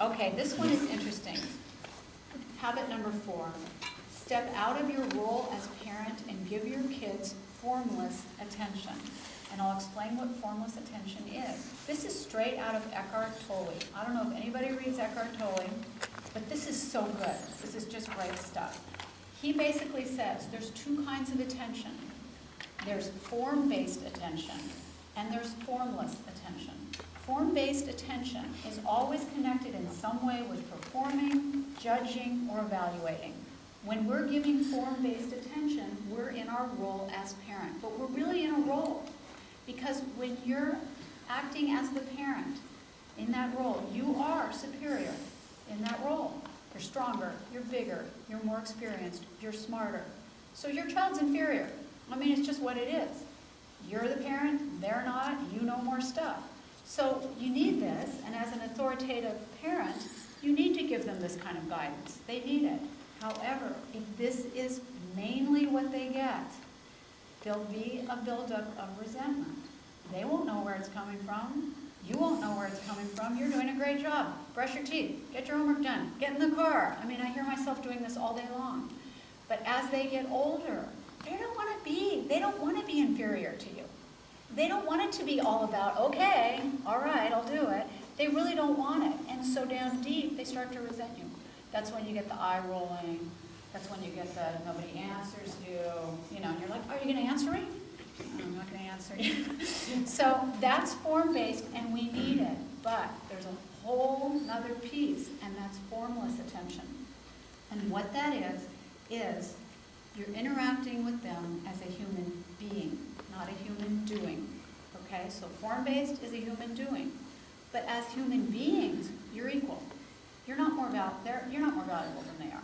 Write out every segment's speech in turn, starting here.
Okay, this one is interesting. Habit number 4. Step out of your role as parent and give your kids formless attention. And I'll explain what formless attention is. This is straight out of Eckhart Tolle. I don't know if anybody reads Eckhart Tolle, but this is so good. This is just great stuff. He basically says there's 2 kinds of attention. There's form-based attention and there's formless attention. Form-based attention is always connected in some way with performing, judging, or evaluating. When we're giving form-based attention, we're in our role as parent, but we're really in a role. Because when you're acting as the parent in that role, you are superior in that role. You're stronger, you're bigger, you're more experienced, you're smarter. So your child's inferior. I mean, it's just what it is. You're the parent, they're not, you know more stuff. So you need this, and as an authoritative parent, you need to give them this kind of guidance. They need it. However, if this is mainly what they get, there'll be a buildup of resentment. They won't know where it's coming from. You won't know where it's coming from. You're doing a great job. Brush your teeth. Get your homework done. Get in the car. I mean, I hear myself doing this all day long. But as they get older, they don't want to be inferior to you. They don't want it to be all about, okay, all right, I'll do it. They really don't want it. And so down deep, they start to resent you. That's when you get the eye rolling. That's when you get the nobody answers you. You know, and you're like, are you going to answer me? I'm not going to answer you. So that's form-based, and we need it. But there's a whole other piece, and that's formless attention. And what that is you're interacting with them as a human being, not a human doing. Okay, so form-based is a human doing. But as human beings, you're equal. You're not more valuable than they are.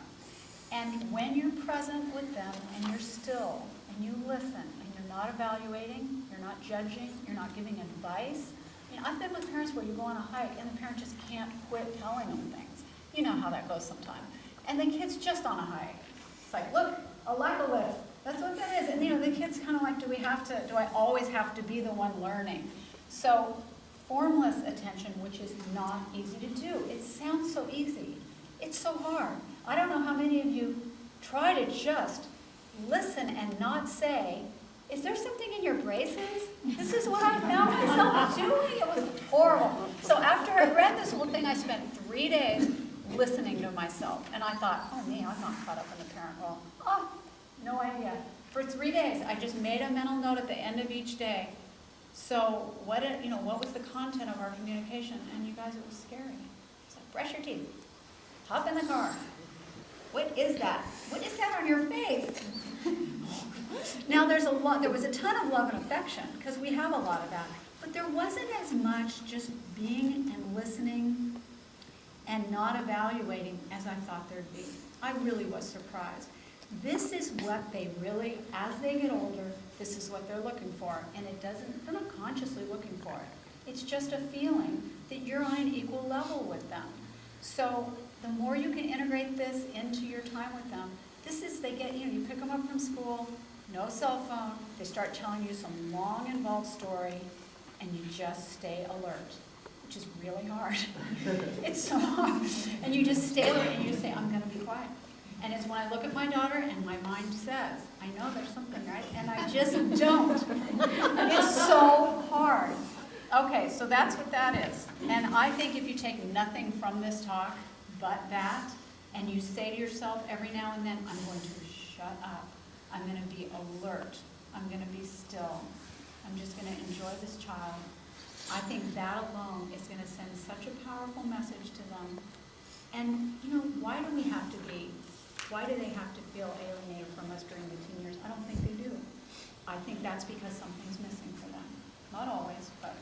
And when you're present with them and you're still and you listen and you're not evaluating, you're not judging, you're not giving advice. I mean, I've been with parents where you go on a hike and the parent just can't quit telling them things. You know how that goes sometimes. And the kid's just on a hike. It's like, look, a lift. That's what that is. And you know, the kid's kind of like, do I always have to be the one learning? So formless attention, which is not easy to do. It sounds so easy. It's so hard. I don't know how many of you try to just listen and not say, is there something in your braces? This is what I found myself doing. It was horrible. So after I read this whole thing, I spent 3 days listening to myself. And I thought, oh me, I'm not caught up in the parent role. Oh, no idea. For 3 days, I just made a mental note at the end of each day. So what was the content of our communication? And you guys, it was scary. It's like, brush your teeth. Hop in the car. What is that? What is that on your face? Now there was a ton of love and affection, because we have a lot of that. But there wasn't as much just being and listening and not evaluating as I thought there'd be. I really was surprised. This is what they really, as they get older, this is what they're looking for. And they're not consciously looking for it. It's just a feeling that you're on an equal level with them. So the more you can integrate this into your time with them, you pick them up from school, no cell phone, they start telling you some long, involved story, and you just stay alert, which is really hard. It's so hard. And you just stay alert and you just say, I'm going to be quiet. And it's when I look at my daughter and my mind says, I know there's something, right? And I just don't. It's so hard. Okay, so that's what that is. And I think if you take nothing from this talk but that, and you say to yourself every now and then, I'm going to shut up. I'm going to be alert. I'm going to be still. I'm just going to enjoy this child. I think that alone is going to send such a powerful message to them. And, why do they have to feel alienated from us during the teen years? I don't think they do. I think that's because something's missing for them. Not always, but